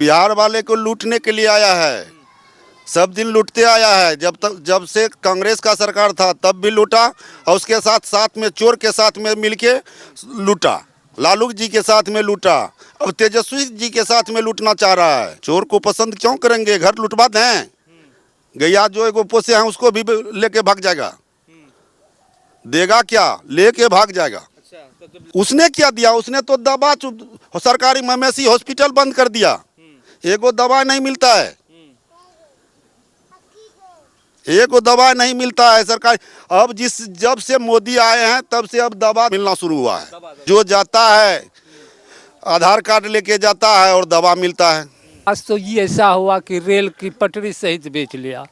बिहार वाले को लूटने के लिए आया है, सब दिन लूटते आया है। जब से कांग्रेस का सरकार था तब भी लूटा, और उसके साथ में चोर के साथ में मिलके लूटा, लालू जी के साथ में लूटा, अब तेजस्वी जी के साथ में लूटना चाह रहा है। चोर को पसंद क्यों करेंगे, घर लुटवा दें। गैया जो एगो पोसे हैं उसको भी लेके भाग जाएगा, देगा क्या, लेके भाग जाएगा। उसने क्या दिया, उसने तो दवा सरकारी मवेशी हॉस्पिटल बंद कर दिया, एगो दवा नहीं मिलता है, एगो दवा नहीं मिलता है सरकारी। अब जब से मोदी आए हैं तब से अब दवा मिलना शुरू हुआ है। जो जाता है आधार कार्ड लेके जाता है और दवा मिलता है। आज तो ये ऐसा हुआ कि रेल की पटरी सहित बेच लिया।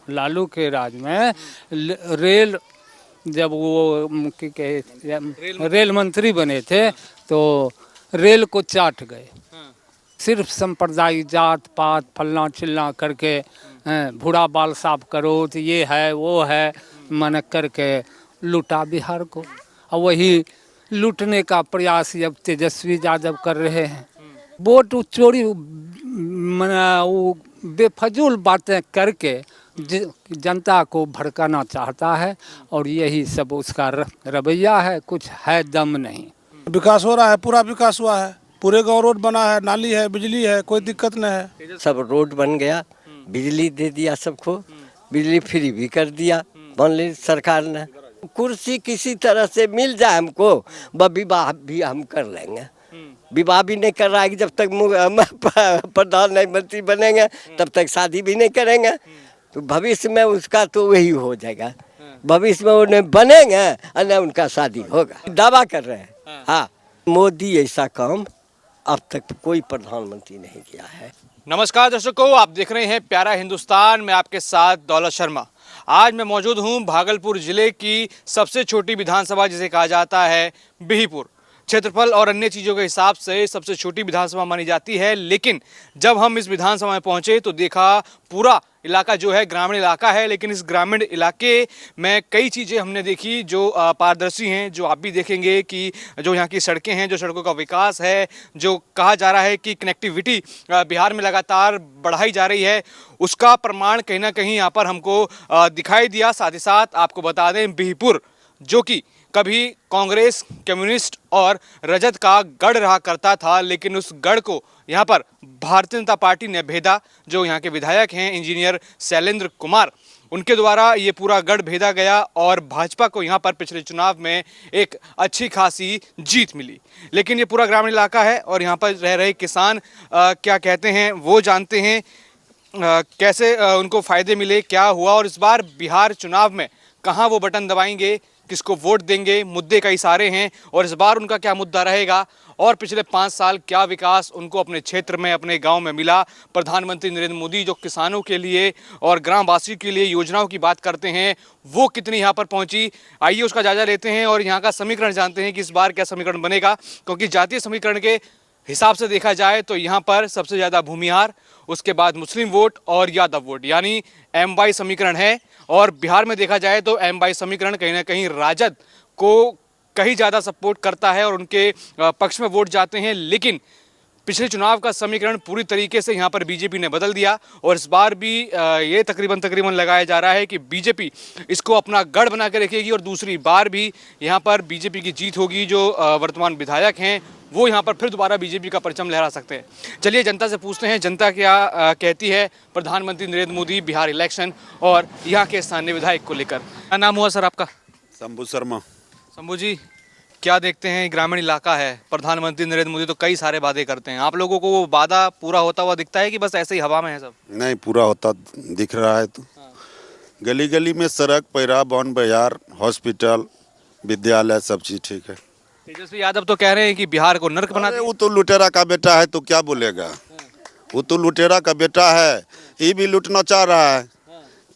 लालू के राज में रेल, जब वो रेल मंत्री बने थे तो रेल को चाट गए। सिर्फ सांप्रदायिक जात पात फलना चिल्ला करके भूरा बाल साफ करो तो ये है वो है मन करके लूटा बिहार को। और वही लूटने का प्रयास अब तेजस्वी यादव कर रहे हैं। वोट चोरी वो बेफजूल बातें करके जनता को भड़काना चाहता है, और यही सब उसका रवैया है, कुछ है दम नहीं। विकास हो रहा है, पूरा विकास हुआ है, पूरे गांव रोड बना है, नाली है, बिजली है, कोई दिक्कत नहीं है। सब रोड बन गया, बिजली दे दिया सबको, बिजली फ्री भी कर दिया मान सरकार ने। कुर्सी किसी तरह से मिल जाए हमको, विवाह भी हम कर लेंगे। विवाह भी नहीं कर रहा है, जब तक प्रधानमंत्री बनेंगे तब तक शादी भी नहीं करेंगे, तो भविष्य में उसका तो वही हो जाएगा। भविष्य में उन्हें बनेंगे और न उनका शादी होगा, दावा कर रहे हैं। हाँ, मोदी ऐसा काम अब तक कोई प्रधानमंत्री नहीं किया है। नमस्कार दर्शकों, आप देख रहे हैं प्यारा हिंदुस्तान में, आपके साथ दौलत शर्मा। आज मैं मौजूद हूं भागलपुर जिले की सबसे छोटी विधानसभा जिसे कहा जाता है बिहीपुर। क्षेत्रफल और अन्य चीज़ों के हिसाब से सबसे छोटी विधानसभा मानी जाती है, लेकिन जब हम इस विधानसभा में पहुंचे तो देखा पूरा इलाका जो है ग्रामीण इलाका है। लेकिन इस ग्रामीण इलाके में कई चीज़ें हमने देखी जो पारदर्शी हैं, जो आप भी देखेंगे कि जो यहाँ की सड़कें हैं, जो सड़कों का विकास है, जो कहा जा रहा है कि कनेक्टिविटी बिहार में लगातार बढ़ाई जा रही है, उसका प्रमाण कहीं ना कहीं यहाँ पर हमको दिखाई दिया। साथ ही साथ आपको बता दें, बिहीपुर जो कि कभी कांग्रेस, कम्युनिस्ट और रजत का गढ़ रहा करता था, लेकिन उस गढ़ को यहाँ पर भारतीय जनता पार्टी ने भेदा। जो यहाँ के विधायक हैं इंजीनियर शैलेंद्र कुमार, उनके द्वारा ये पूरा गढ़ भेदा गया और भाजपा को यहाँ पर पिछले चुनाव में एक अच्छी खासी जीत मिली। लेकिन ये पूरा ग्रामीण इलाका है और यहाँ पर रह रहे किसान क्या कहते हैं वो जानते हैं, कैसे उनको फ़ायदे मिले, क्या हुआ, और इस बार बिहार चुनाव में कहाँ वो बटन दबाएंगे, किसको वोट देंगे, मुद्दे कई सारे हैं और इस बार उनका क्या मुद्दा रहेगा, और पिछले 5 साल क्या विकास उनको अपने क्षेत्र में, अपने गांव में मिला। प्रधानमंत्री नरेंद्र मोदी जो किसानों के लिए और ग्रामवासियों के लिए योजनाओं की बात करते हैं, वो कितनी यहाँ पर पहुँची, आइए उसका जायजा लेते हैं और यहाँ का समीकरण जानते हैं कि इस बार क्या समीकरण बनेगा। क्योंकि जातीय समीकरण के हिसाब से देखा जाए तो यहाँ पर सबसे ज़्यादा भूमिहार, उसके बाद मुस्लिम वोट और यादव वोट, यानी एम/बाई समीकरण है। और बिहार में देखा जाए तो एम/बाई समीकरण कहीं ना कहीं राजद को कहीं ज़्यादा सपोर्ट करता है और उनके पक्ष में वोट जाते हैं। लेकिन पिछले चुनाव का समीकरण पूरी तरीके से यहाँ पर बीजेपी ने बदल दिया और इस बार भी ये तकरीबन लगाया जा रहा है कि बीजेपी इसको अपना गढ़ बना के रखेगी और दूसरी बार भी यहाँ पर बीजेपी की जीत होगी। जो वर्तमान विधायक हैं वो यहाँ पर फिर दोबारा बीजेपी का परचम लहरा सकते हैं। चलिए जनता से पूछते हैं, जनता क्या कहती है प्रधानमंत्री नरेंद्र मोदी, बिहार इलेक्शन और यहाँ के स्थानीय विधायक को लेकर। क्या नाम हुआ सर आपका? शंभू शर्मा। शंभू जी, क्या देखते हैं, ग्रामीण इलाका है, प्रधानमंत्री नरेंद्र मोदी तो कई सारे वादे करते हैं, आप लोगों को वो वादा पूरा होता हुआ दिखता है कि बस ऐसे ही हवा में है सब? नहीं, पूरा होता दिख रहा है। तो गली गली में सड़क, पैरा, वन बाजार, हॉस्पिटल, विद्यालय, सब चीज़ ठीक है। तेजस्वी यादव तो कह रहे हैं कि बिहार को नर्क बना दिया। वो तो लुटेरा का बेटा है तो क्या बोलेगा, वो तो लुटेरा का बेटा है, ये भी लूटना चाह रहा है,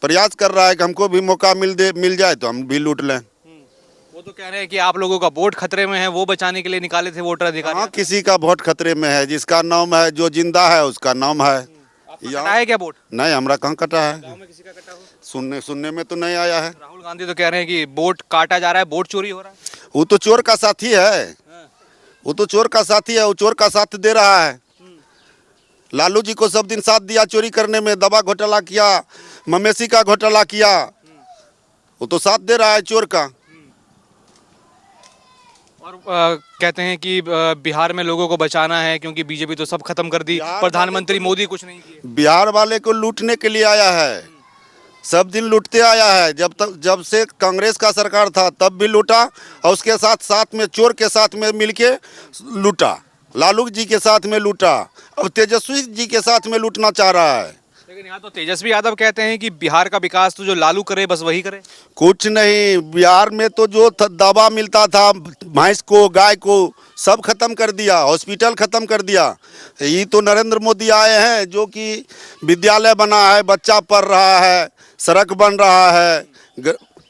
प्रयास कर रहा है कि हमको भी मौका मिल जाए तो हम भी लूट लें। वो तो कह रहे हैं कि आप लोगों का वोट खतरे में है, वो बचाने के लिए निकाले थे वोटर अधिकार। हाँ, किसी का वोट खतरे में है, जिसका नाम है, जो जिंदा है उसका नाम है। कटा है क्या वोट? नहीं, हमारा कहाँ कटा है, गांव में किसी का कटा हो? सुनने में तो नहीं आया है। राहुल गांधी तो कह रहे हैं कि वोट काटा जा रहा है, वोट चोरी हो रहा है। वो तो चोर का साथी है, वो तो चोर का साथी है, वो चोर का साथ दे रहा है। लालू जी को सब दिन साथ दिया चोरी करने में, दवा घोटाला किया, मवेशी का घोटाला किया, वो तो साथ दे रहा है चोर का। और कहते हैं कि बिहार में लोगों को बचाना है क्योंकि बीजेपी तो सब खत्म कर दी, प्रधानमंत्री मोदी कुछ नहीं किए। बिहार वाले को लूटने के लिए आया है, सब दिन लूटते आया है। जब से कांग्रेस का सरकार था तब भी लूटा, और उसके साथ में चोर के साथ में मिलके लूटा, लालू जी के साथ में लूटा, अब तेजस्वी जी के साथ में लूटना चाह रहा है। लेकिन यहाँ तो तेजस्वी यादव कहते हैं कि बिहार का विकास तो जो लालू करे बस वही करे। कुछ नहीं, बिहार में तो जो दवा मिलता था भैंस को, गाय को, सब खत्म कर दिया, हॉस्पिटल खत्म कर दिया। ये तो नरेंद्र मोदी आए हैं जो कि विद्यालय बना है, बच्चा पढ़ रहा है, सड़क बन रहा है,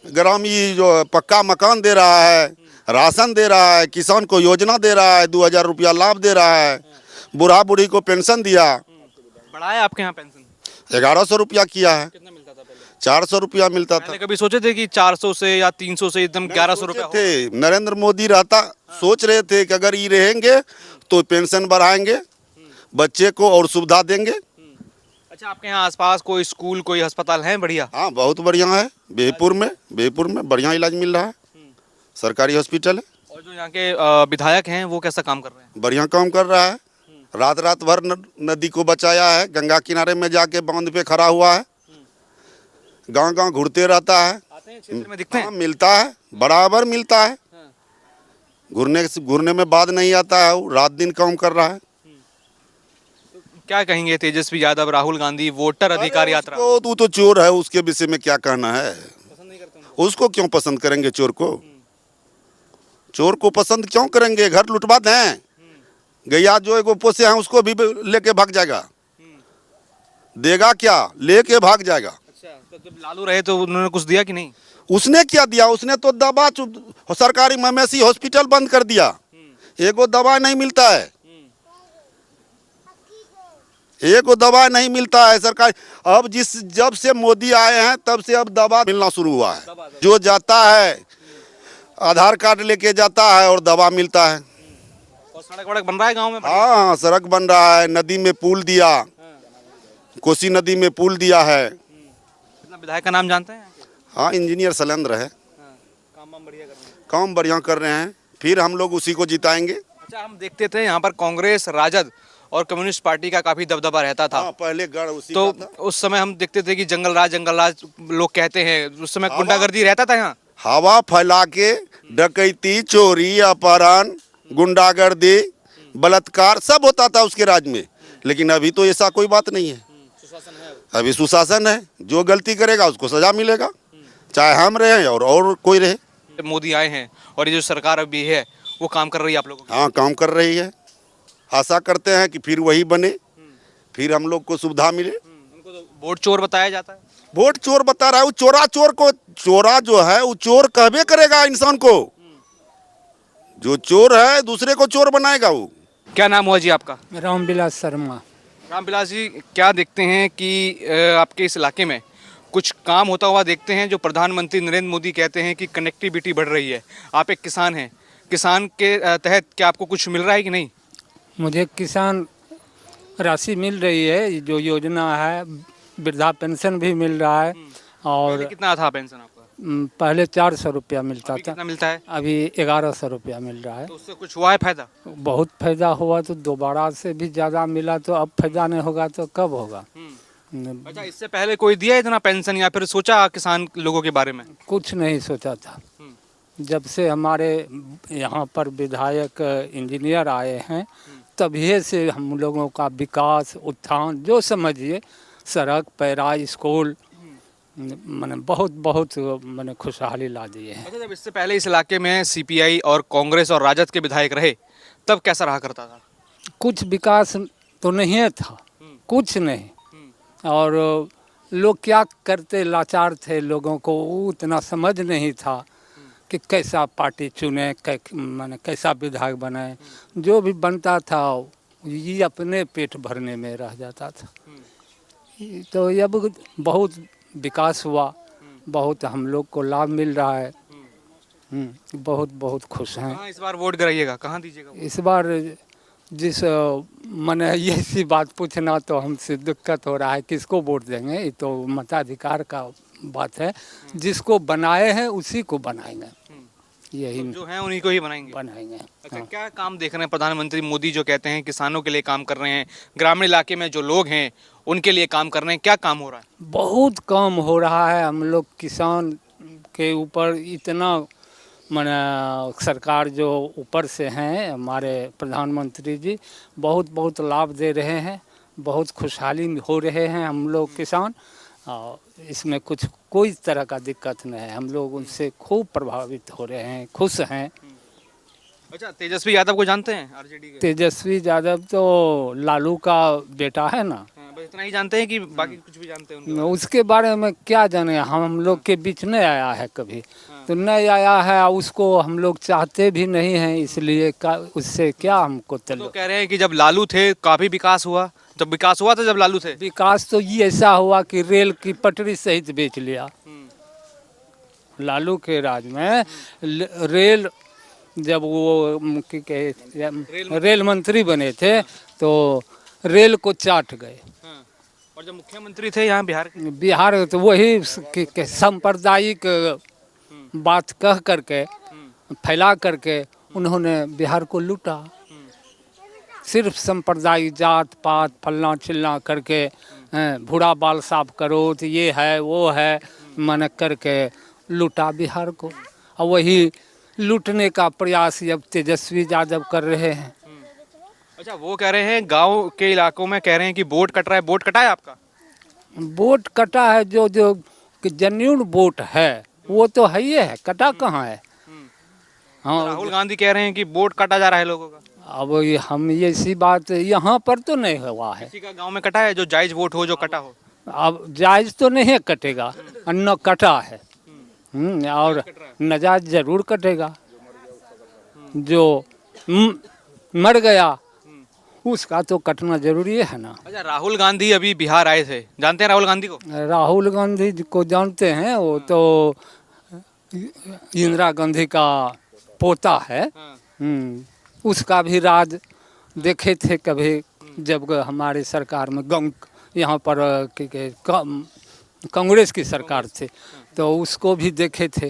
ग्रामीण जो पक्का मकान दे रहा है, राशन दे रहा है, किसान को योजना दे रहा है, 2000 रुपया लाभ दे रहा है, बूढ़ा बूढ़ी को पेंशन दिया। बढ़ाया आपके यहाँ पेंशन? 1100 रुपया किया है। कितना मिलता था पहले? 400 रुपया मिलता था। पहले कभी सोचे थे कि 400 से या 300 से एकदम 1100 रुपया हो? थे, नरेंद्र मोदी रहता, सोच रहे थे कि अगर ये रहेंगे तो पेंशन बढ़ाएंगे, बच्चे को और सुविधा देंगे। अच्छा, आपके यहाँ आसपास कोई स्कूल, कोई अस्पताल है बढ़िया? हाँ, बहुत बढ़िया है। बेहपुर में बढ़िया इलाज मिल रहा है, सरकारी हॉस्पिटल है। और जो यहाँ के विधायक हैं वो कैसा काम कर रहे हैं? बढ़िया काम कर रहा है, रात भर नदी को बचाया है, गंगा किनारे में जाके बांध पे खड़ा हुआ है, गांव घूरते रहता है। आते हैं क्षेत्र में, दिखते हैं? हाँ, मिलता है, बराबर मिलता है, घूरने में बाद नहीं आता है, वो रात दिन काम कर रहा है। क्या कहेंगे तेजस्वी यादव, राहुल गांधी वोटर अधिकार यात्रा? तू तो चोर है, उसके विषय में क्या कहना है? पसंद नहीं करते उनको? उसको क्यों पसंद करेंगे? चोर को पसंद क्यों करेंगे? घर लुटवा दें, गैया जो एगो पोसे हैं उसको भी लेके भाग जाएगा, देगा क्या? लेके भाग जाएगा। अच्छा, तो जब लालू रहे तो उन्होंने कुछ दिया कि नहीं? उसने क्या दिया? उसने तो दवा सरकारी मवेशी हॉस्पिटल बंद कर दिया, एगो दवा नहीं मिलता है, एगो दवा नहीं मिलता है सरकारी। अब जब से मोदी आए हैं तब से अब दवा मिलना शुरू हुआ है। जो जाता है आधार कार्ड लेके जाता है और दवा मिलता है। और सड़क वड़क बन रहा है गांव में? हाँ, सड़क बन रहा है, नदी में पुल दिया, कोसी नदी में पुल दिया है। इतना विधायक का नाम जानते हैं? हाँ, इंजीनियर शैलेंद्र है, काम बढ़िया कर रहे हैं। काम बढ़िया कर रहे हैं, फिर हम लोग उसी को जिताएंगे। अच्छा, हम देखते थे यहाँ पर कांग्रेस, राजद और कम्युनिस्ट पार्टी का काफी दबदबा रहता था। हाँ, पहले गढ़ उसी तो का था। उस समय हम देखते थे कि जंगल राज लोग कहते हैं, उस समय गुंडागर्दी रहता था यहाँ। हवा फैला के डकैती, चोरी, अपहरण, गुंडागर्दी, बलात्कार सब होता था उसके राज में। लेकिन अभी तो ऐसा कोई बात नहीं है, अभी सुशासन है, जो गलती करेगा उसको सजा मिलेगा, चाहे हम रहे और कोई रहे। मोदी आए हैं और ये जो सरकार अभी है वो काम कर रही है आप लोगों की? हाँ, काम कर रही है, आशा करते हैं कि फिर वही बने, फिर हम लोग को सुविधा मिले। उनको तो वोट चोर बताया जाता है। वोट चोर बता रहा है, वो चोरा जो है वो चोर कहबे करेगा इंसान को। जो चोर है दूसरे को चोर बनाएगा वो। क्या नाम हुआ जी आपका? रामविलास शर्मा। रामविलास जी, क्या देखते हैं कि आपके इस इलाके में कुछ काम होता हुआ देखते हैं? जो प्रधानमंत्री नरेंद्र मोदी कहते हैं कि कनेक्टिविटी बढ़ रही है, आप एक किसान हैं, किसान के तहत क्या आपको कुछ मिल रहा है कि नहीं? मुझे किसान राशि मिल रही है, जो योजना है, वृद्धा पेंशन भी मिल रहा है। और पहले कितना था पेंशन आपका? पहले 400 रुपया मिलता अभी था, कितना मिलता है? अभी 1100 रुपया मिल रहा है। तो उससे कुछ हुआ है फायदा? बहुत फायदा हुआ, तो दोबारा से भी ज़्यादा मिला, तो अब फायदा नहीं होगा तो कब होगा? अच्छा, इससे पहले कोई दिया इतना पेंशन या फिर सोचा किसान लोगों के बारे में? कुछ नहीं सोचा था। जब से हमारे यहाँ पर विधायक इंजीनियर आए हैं तभी से हम लोगों का विकास, उत्थान, जो समझिए, सड़क, पैरा, स्कूल, मैंने बहुत मैंने खुशहाली ला दी है। अच्छा, जब इससे पहले इस इलाके में सीपीआई और कांग्रेस और राजद के विधायक रहे तब कैसा रहा करता था? कुछ विकास तो नहीं था, कुछ नहीं। और लोग क्या करते, लाचार थे, लोगों को उतना समझ नहीं था कि कैसा पार्टी चुने, माने कैसा विधायक बनाए। जो भी बनता था ये अपने पेट भरने में रह जाता था। तो अब बहुत विकास हुआ, बहुत हम लोग को लाभ मिल रहा है। बहुत खुश हैं। कहाँ इस बार वोट गिराइएगा, कहाँ दीजिएगा? इस बार जिस मैंने ये सी बात पूछना तो हमसे दिक्कत हो रहा है, किसको वोट देंगे, ये तो मताधिकार का बात है। जिसको बनाए हैं उसी को बनाएंगे, यही जो हैं उन्हीं को ही बनाएंगे। बनाएंगे। अच्छा, क्या काम देख रहे हैं प्रधानमंत्री मोदी जो कहते हैं किसानों के लिए काम कर रहे हैं, ग्रामीण इलाके में जो लोग हैं उनके लिए काम कर रहे हैं, क्या काम हो रहा है? बहुत कम हो रहा है। हम लोग किसान के ऊपर इतना माने सरकार जो ऊपर से हैं हमारे प्रधानमंत्री जी बहुत बहुत लाभ दे रहे हैं, बहुत खुशहाली हो रहे हैं हम लोग किसान। और इसमें कुछ कोई तरह का दिक्कत नहीं है, हम लोग उनसे खूब प्रभावित हो रहे हैं, खुश हैं। अच्छा, तेजस्वी यादव को जानते हैं आरजेडी के? तेजस्वी यादव तो लालू का बेटा है ना, हाँ, बस इतना ही जानते हैं कि बाकी कुछ भी जानते हैं उनके? उसके बारे में क्या जाने, हम लोग के बीच नहीं आया है कभी, तो नहीं आया है, उसको हम लोग चाहते भी नहीं हैं, इसलिए उससे क्या हमको तो कह रहे हैं कि जब लालू थे काफी विकास हुआ, जब विकास हुआ था जब लालू थे। विकास तो ये ऐसा हुआ कि रेल की पटरी सहित बेच लिया लालू के राज में। रेल जब वो रेल मंत्री बने थे तो रेल को चाट गए। हाँ। और जब मुख्यमंत्री थे यहाँ बिहार तो वही सांप्रदायिक बात कह करके फैला करके उन्होंने बिहार को लूटा। सिर्फ सांप्रदायिक जात पात फलना चिल्ला करके भूरा बाल साफ करो तो ये है वो है मन करके लूटा बिहार को। और वही लूटने का प्रयास अब तेजस्वी यादव कर रहे हैं। अच्छा, वो कह रहे हैं गांव के इलाकों में कह रहे हैं कि वोट कट रहा है, वोट कटा है आपका? वोट कटा है, जो जो जेन्युइन वोट है वो तो है ही है, कटा कहाँ है। हाँ, राहुल गांधी कह रहे हैं कि वोट काटा जा रहा है लोगों का। अब हम ये सी बात यहाँ पर तो नहीं हुआ है। किसी का गांव में कटा है जो जायज वोट हो, जो कटा हो? अब जायज तो नहीं कटेगा, न कटा है। और नाजायज जरूर कटेगा। जो मर गया उसका तो कटना जरूरी है ना। अच्छा, राहुल गांधी अभी बिहार आए थे, जानते हैं राहुल गांधी को? राहुल गांधी को जानते हैं, वो तो इंदिरा गांधी का पोता है। उसका भी राज देखे थे कभी, जब हमारे सरकार में यहाँ पर कांग्रेस की सरकार थी तो उसको भी देखे थे।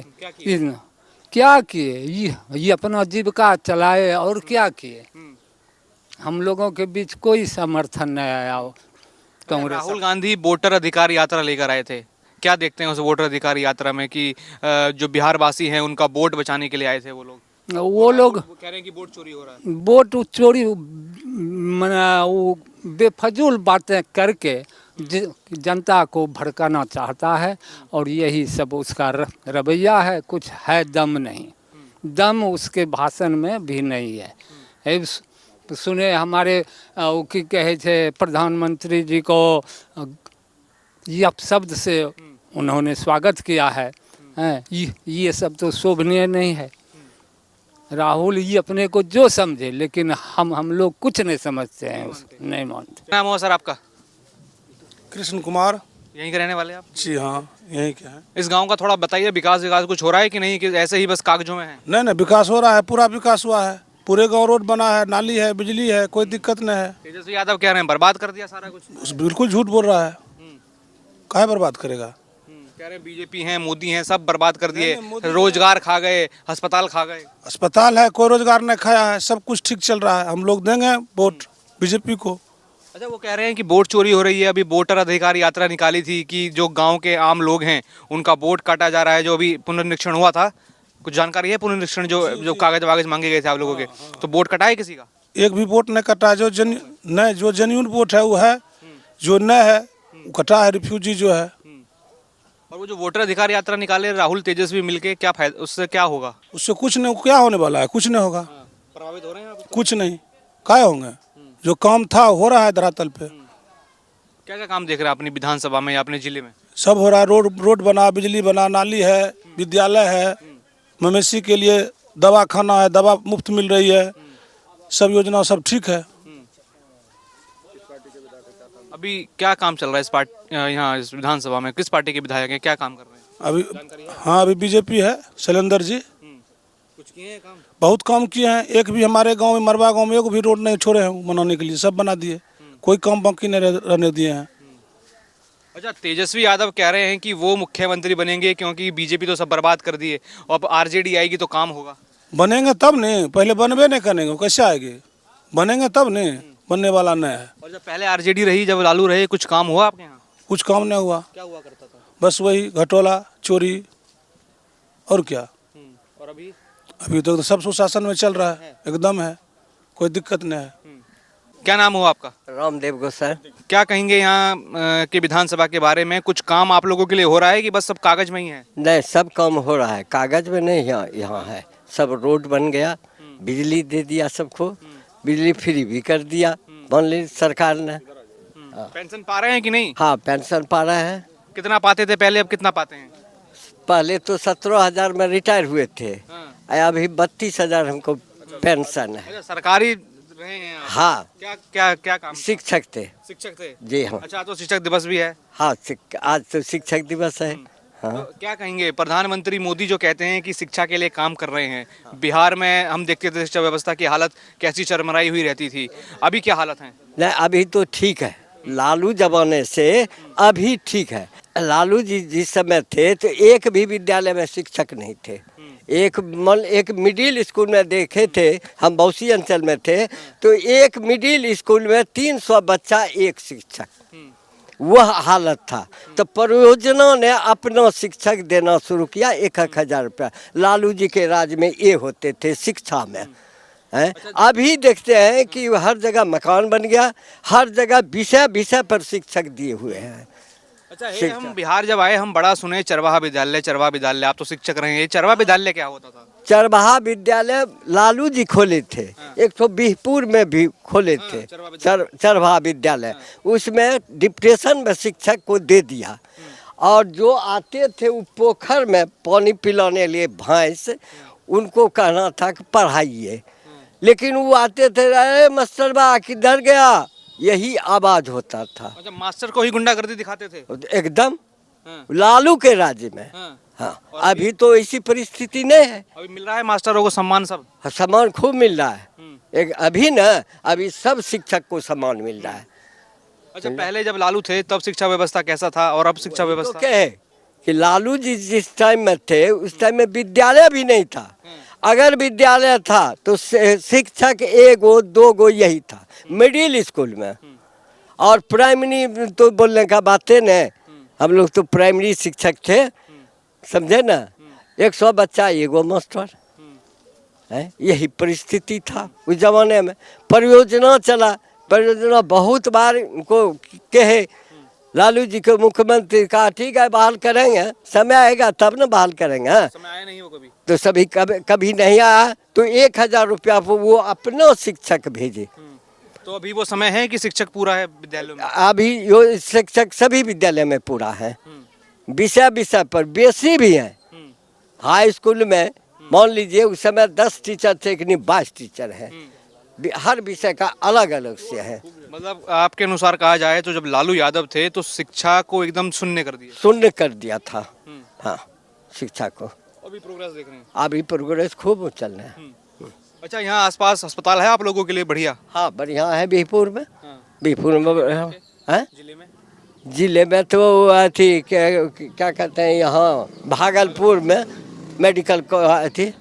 क्या किए, ये अपना जीविका चलाए और क्या किए। हम लोगों के बीच कोई समर्थन नहीं आया कांग्रेस। राहुल गांधी वोटर अधिकार यात्रा लेकर आए थे, क्या देखते हैं उस वोटर अधिकार यात्रा में कि जो बिहार वासी हैं उनका वोट बचाने के लिए आए थे वो लोग कह रहे हैं कि वोट चोरी हो रहा है। वोट चोरी वो बेफजूल बातें करके जनता को भड़काना चाहता है और यही सब उसका रवैया है। कुछ है दम नहीं, दम उसके भाषण में भी नहीं है। सुने हमारे की कहे थे प्रधानमंत्री जी को ये शब्द से उन्होंने स्वागत किया है। ये सब तो शोभनीय नहीं है। राहुल ये अपने को जो समझे, लेकिन हम लोग कुछ नहीं समझते हैं, नहीं मानते। नाम हो सर आपका? कृष्ण कुमार। यहीं के रहने वाले आप? जी हाँ, यहीं के हैं। इस गांव का थोड़ा बताइए, विकास कुछ हो रहा है कि नहीं, कि ऐसे ही बस कागजों में है? नहीं, विकास हो रहा है, पूरा विकास हुआ है, पूरे गांव रोड बना है, नाली है, बिजली है, कोई दिक्कत नहीं है। तेजस्वी यादव कह रहे हैं बर्बाद कर दिया सारा कुछ। बिल्कुल झूठ बोल रहा है, काहे बर्बाद करेगा। कह रहे हैं बीजेपी हैं, मोदी हैं, सब बर्बाद कर दिए, रोजगार खा गए, अस्पताल खा गए। अस्पताल है, कोई रोजगार नहीं खाया है, सब कुछ ठीक चल रहा है। हम लोग देंगे वोट बीजेपी को। अच्छा, वो कह रहे हैं कि वोट चोरी हो रही है। अभी वोटर अधिकार यात्रा निकाली थी कि जो गांव के आम लोग हैं उनका वोट काटा जा रहा है। जो अभी पुनर्निरीक्षण हुआ था, कुछ जानकारी है? पुनर्निरीक्षण जो कागज वागज मांगे गए थे आप लोगों के, तो वोट कटा है किसी का? एक भी वोट नहीं कटा। जो जेन्युइन वोट है वो है, जो न है वो कटा है, रिफ्यूजी जो है। और वो जो वोटर अधिकार यात्रा निकाले राहुल तेजस्वी मिलके, क्या फायदा, उससे क्या होगा? उससे कुछ नहीं, क्या होने वाला है, कुछ नहीं होगा। प्रभावित हो रहे हैं आप? कुछ नहीं, काय होंगे। जो काम था हो रहा है धरातल पे। क्या क्या काम देख रहे हैं अपनी विधानसभा में या अपने जिले में? सब हो रहा है, रोड बना, बिजली बना, नाली है, विद्यालय है, मवेशी के लिए दवा खाना है, दवा मुफ्त मिल रही है, सब योजना सब ठीक है। अभी क्या काम चल रहा है इस यहाँ इस विधानसभा में? किस पार्टी के विधायक हैं, क्या काम कर रहे हैं? अभी हाँ, अभी बीजेपी है, शैलेंद्र जी। कुछ कुछ किए हैं काम? बहुत काम किए हैं। एक भी हमारे गांव में, मरवा गांव में एक भी रोड नहीं छोड़े हैं बनाने के लिए, सब बना दिए। कोई काम बाकी नहीं रहने दिए हैं। अच्छा, तेजस्वी यादव कह रहे हैं कि वो मुख्यमंत्री बनेंगे क्योंकि बीजेपी तो सब बर्बाद कर दिए, अब आरजेडी आएगी तो काम होगा। बनेंगे तब नहीं, पहले बनबे नहीं करेंगे, कैसे आएंगे? बनेंगे तब नहीं, बनने वाला नहीं है। और जब पहले आरजेडी रही, जब लालू रहे, कुछ काम हुआ आपके यहाँ? कुछ काम नहीं हुआ, क्या हुआ करता था? बस वही घटोला चोरी और क्या। और अभी तो सब सुशासन में चल रहा है, एकदम है, कोई दिक्कत नहीं है। क्या नाम हुआ आपका? रामदेव गोसाई। क्या कहेंगे यहाँ के विधानसभा के बारे में? कुछ काम आप लोगों के लिए हो रहा है कि बस सब कागज में ही है? नहीं, सब काम हो रहा है, कागज में नहीं, यहाँ है। सब रोड बन गया, बिजली दे दिया सबको, बिजली फ्री भी कर दिया मान ली सरकार ने। पेंशन पा रहे हैं कि नहीं? हाँ, पेंशन पा रहे हैं। कितना पाते थे पहले, अब कितना पाते हैं? पहले तो 17,000 में रिटायर हुए थे, हाँ। अभी 32,000 हमको पेंशन है। अच्छा, सरकारी रहे हैं आप? हाँ, क्या क्या क्या काम? शिक्षक थे। शिक्षक थे? जी हाँ। अच्छा, तो शिक्षक दिवस भी है। हाँ, आज तो शिक्षक दिवस है। हाँ। तो क्या कहेंगे, प्रधानमंत्री मोदी जो कहते हैं कि शिक्षा के लिए काम कर रहे हैं, बिहार में हम देखते थे शिक्षा व्यवस्था की हालत कैसी चरमराई हुई रहती थी, अभी क्या हालत है? नहीं, अभी तो ठीक है, लालू जमाने से अभी ठीक है। लालू जी जिस समय थे तो एक भी विद्यालय में शिक्षक नहीं थे। एक मिडिल स्कूल में देखे थे, हम बौसी अंचल में थे, तो एक मिडिल स्कूल में 300 बच्चा, एक शिक्षक, वह हालत था। तो परियोजना ने अपना शिक्षक देना शुरू किया, 1,000 रुपया। लालू जी के राज में ये होते थे शिक्षा में है। अभी देखते हैं कि हर जगह मकान बन गया, हर जगह विषय विषय पर शिक्षक दिए हुए हैं। अच्छा, हम बिहार जब आए, हम बड़ा सुने चरवाहा विद्यालय, आप तो शिक्षक रहे हैं, चरवाहा विद्यालय क्या होता था? चरवाहा विद्यालय लालू जी खोले थे, एक तो बिहपुर में भी खोले थे चरवाहा विद्यालय। उसमें डिप्रेशन में शिक्षक को दे दिया, और जो आते थे वो पोखर में पानी पिलाने लिए भैंस, उनको कहना था कि पढ़ाइए, लेकिन वो आते थे, अरे मास्टरबा किधर गया, यही आवाज होता था। अच्छा, मास्टर को ही गुंडागर्दी दिखाते थे? एकदम लालू के राज्य में। हाँ, अभी तो ऐसी परिस्थिति नहीं है। अभी मिल रहा है मास्टरों को सम्मान? सब सम्मान खूब मिल रहा है। एक अभी ना, अभी सब शिक्षक को सम्मान मिल रहा है। अच्छा, पहले जब लालू थे तब शिक्षा व्यवस्था कैसा था और अब शिक्षा व्यवस्था? तो क्या है कि लालू जी जिस टाइम में थे उस टाइम में विद्यालय भी नहीं था। अगर विद्यालय था तो शिक्षक 1 2 गो यही था मिडिल स्कूल में, और प्राइमरी तो बोलने का बात है न, हम लोग तो प्राइमरी शिक्षक थे, समझे ना। 100 बच्चा 1 मास्टर है, यही परिस्थिति था उस जमाने में। परियोजना चला, परियोजना बहुत बार उनको कहे, लालू जी को मुख्यमंत्री कहा ठीक है बहाल करेंगे, समय आएगा तब ना बहाल करेंगे। समय आया नहीं हो कभी? तो सभी कभी नहीं आया, तो 1,000 रुपया वो अपना शिक्षक भेजे। तो अभी वो समय है कि शिक्षक पूरा है विद्यालयों में? अभी यो शिक्षक सभी विद्यालय में पूरा है, विषय विषय पर बेसी भी है। हाई स्कूल में मान लीजिए उस समय 10 टीचर थे कि नहीं, 22 टीचर है, हर विषय का अलग अलग से है। मतलब आपके अनुसार कहा जाए तो जब लालू यादव थे तो शिक्षा को एकदम शून्य कर दिया? शून्य कर दिया था, हाँ, शिक्षा को। अभी प्रोग्रेस देख रहे हैं? अभी प्रोग्रेस खूब चल रहा है। अच्छा, यहाँ आसपास अस्पताल है आप लोगों के लिए? बढ़िया? हाँ, बढ़िया है। बिहपुर में, बिहपुर में है। जिले में तो अथी क्या कहते हैं, यहाँ भागलपुर में मेडिकल अथी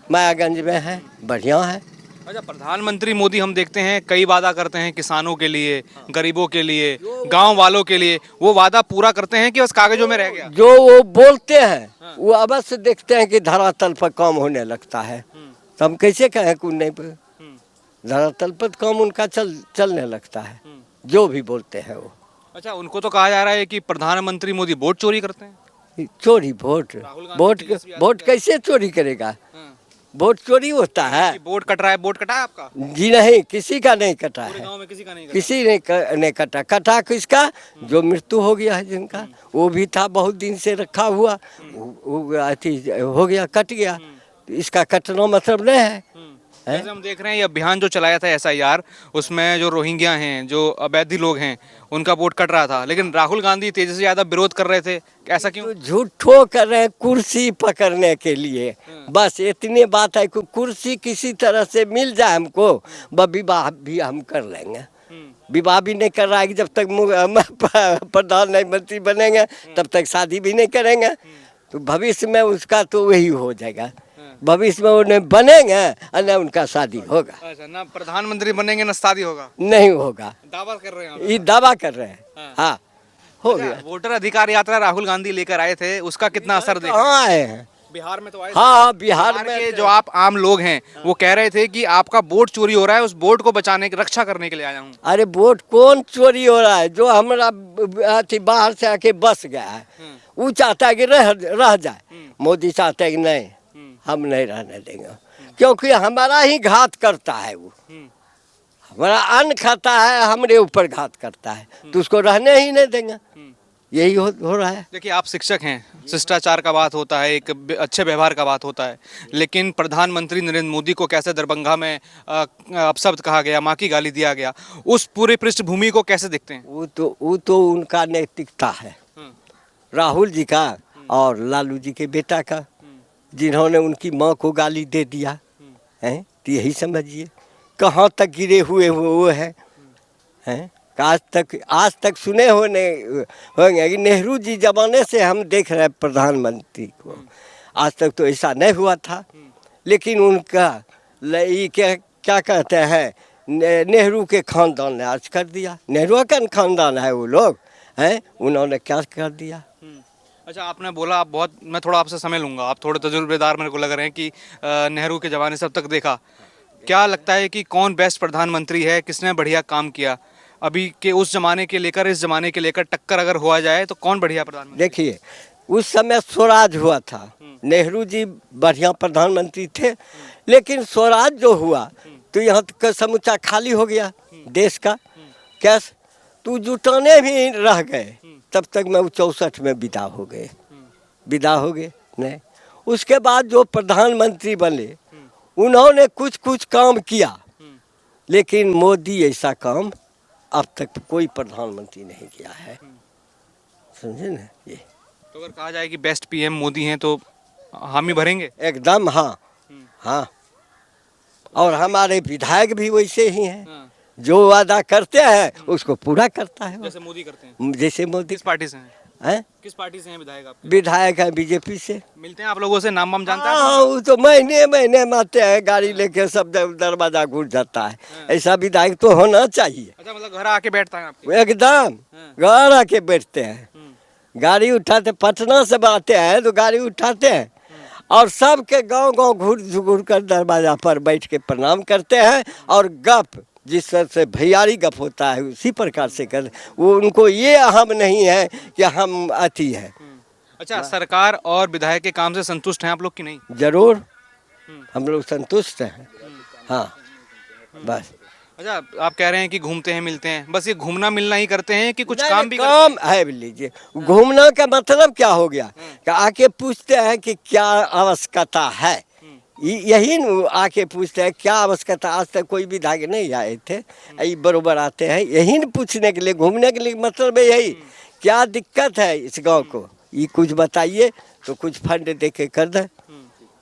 मायागंज में है, बढ़िया है। अच्छा, प्रधानमंत्री मोदी हम देखते हैं कई वादा करते हैं किसानों के लिए, गरीबों के लिए, गांव वालों के लिए, वो वादा पूरा करते हैं कि बस कागजों में रह गया? जो वो बोलते हैं वो अवश्य देखते हैं कि धरातल पर काम होने लगता है। तो हम कैसे कहें कि नहीं, धरातल पर काम उनका चलने लगता है, जो भी बोलते हैं वो। अच्छा, उनको तो कहा जा रहा है कि प्रधानमंत्री मोदी वोट चोरी करते हैं? चोरी? वोट कैसे चोरी करेगा? वोट चोरी होता है? वोट कट रहा है? वोट कटा है आपका? जी नहीं, किसी का नहीं कटा है। गांव में किसी का नहीं कटा? किसी ने कटा। कटा किसका? जो मृत्यु हो गया है जिनका, वो भी था बहुत दिन से रखा हुआ, वो अथी हो गया, कट गया। इसका कटना मतलब नहीं है, जैसे हम देख रहे हैं ये अभियान जो चलाया था SIR, उसमें जो रोहिंग्या हैं, जो अवैधी लोग हैं, उनका वोट कट रहा था, लेकिन राहुल गांधी तेजस्वी यादव विरोध कर रहे थे। ऐसा क्यों? तो झूठो कर रहे हैं कुर्सी पकड़ने के लिए, बस इतनी बात है कि कुर्सी किसी तरह से मिल जाए हमको, विवाह भी हम कर लेंगे। विवाह भी नहीं कर रहा है कि जब तक प्रधानमंत्री बनेंगे तब तक शादी भी नहीं करेंगे, तो भविष्य में उसका तो वही हो जाएगा। भविष्य में उन्हें बनेंगे और न उनका शादी होगा। अच्छा, ना प्रधानमंत्री बनेंगे ना शादी होगा, नहीं होगा, दावा कर रहे हैं। ये दावा कर रहे हैं। हाँ, हो गया। वोटर अधिकार यात्रा राहुल गांधी लेकर आए थे, उसका कितना असर देखा? कहाँ आए हैं? बिहार में तो आए थे। हाँ, बिहार में के जो आप आम लोग हैं वो कह रहे थे कि आपका वोट चोरी हो रहा है, उस वोट को बचाने की रक्षा करने के लिए आया हूँ। अरे वोट कौन चोरी हो रहा है? जो हमारा बाहर से आके बस गया है वो चाहता है कि रह जाए। मोदी चाहता है कि नहीं, हम नहीं रहने देंगे, क्योंकि हमारा ही घात करता है। वो हमारा अन्न खाता है, हमारे ऊपर घात करता है, तो उसको रहने ही नहीं देंगे। यही हो रहा है। देखिए, आप शिक्षक हैं, शिष्टाचार का बात होता है, एक अच्छे व्यवहार का बात होता है, लेकिन प्रधानमंत्री नरेंद्र मोदी को कैसे दरभंगा में अपशब्द कहा गया, माँ की गाली दिया गया, उस पूरे पृष्ठभूमि को कैसे देखते हैं? वो तो उनका नैतिकता है, राहुल जी का और लालू जी के बेटा का, जिन्होंने उनकी माँ को गाली दे दिया है। तो यही समझिए कहाँ तक गिरे हुए वो हैं। आज तक सुने होंगे कि नेहरू जी जमाने से हम देख रहे हैं प्रधानमंत्री को, आज तक तो ऐसा नहीं हुआ था। लेकिन उनका क्या कहते हैं, नेहरू के खानदान ने आज कर दिया। नेहरू का खानदान है वो लोग हैं, उन्होंने क्या कर दिया। अच्छा, आपने बोला, आप बहुत, मैं थोड़ा आपसे समय लूँगा, आप थोड़े तजुर्बेदार मेरे को लग रहे हैं कि नेहरू के ज़माने से अब तक देखा, क्या लगता है कि कौन बेस्ट प्रधानमंत्री है, किसने बढ़िया काम किया? अभी के उस ज़माने के लेकर इस ज़माने के लेकर टक्कर अगर हुआ जाए तो कौन बढ़िया प्रधानमंत्री? देखिए, उस समय स्वराज हुआ था, नेहरू जी बढ़िया प्रधानमंत्री थे, लेकिन स्वराज जो हुआ तो यहाँ का समूचा खाली हो गया देश का। कैसे? तो जुटाने भी रह गए, तब तक मैं 64 में विदा हो गए नहीं। उसके बाद जो प्रधानमंत्री बने उन्होंने कुछ काम किया, लेकिन मोदी ऐसा काम अब तक कोई प्रधानमंत्री नहीं किया है। समझे ना? ये तो अगर कहा जाए कि बेस्ट PM मोदी हैं तो हामी भरेंगे? एकदम। हाँ, और हमारे विधायक भी वैसे ही हैं, जो वादा करते हैं उसको पूरा करता है, जैसे मोदी करते हैं। जैसे मोदी। किस पार्टी से हैं? किस पार्टी से हैं विधायक आपके? विधायक है बीजेपी से। मिलते हैं आप लोगों से, नाम वाम जानते हैं? हाँ, वो तो महीने में आते हैं, गाड़ी लेके सब दरवाजा घुस जाता है। ऐसा विधायक तो होना चाहिए। अच्छा, मतलब घर आके बैठता है आपके? एकदम घर आके बैठते हैं, गाड़ी उठाते, पटना से आते हैं तो गाड़ी उठाते हैं और सबके गांव घूर कर दरवाजा पर बैठ के प्रणाम करते हैं, और गप जिस तरह से भैयारी गप होता है उसी प्रकार से कर। वो उनको ये अहम नहीं है कि हम अति है। अच्छा, सरकार और विधायक के काम से संतुष्ट हैं आप लोग कि नहीं? जरूर, हम लोग संतुष्ट हैं। हाँ, बस। अच्छा, आप कह रहे हैं कि घूमते हैं, मिलते हैं, बस ये घूमना मिलना ही करते हैं कि कुछ काम भी काम है? लीजिए, घूमना का मतलब क्या हो गया कि आके पूछते हैं कि क्या आवश्यकता है, यही आके पूछते हैं क्या आवश्यकता। आज तक कोई विधायक नहीं आए थे, यही बरोबर आते हैं, यही पूछने के लिए, घूमने के लिए, मतलब है यही क्या दिक्कत है इस गांव को, ये कुछ बताइए तो कुछ फंड दे के कर दे।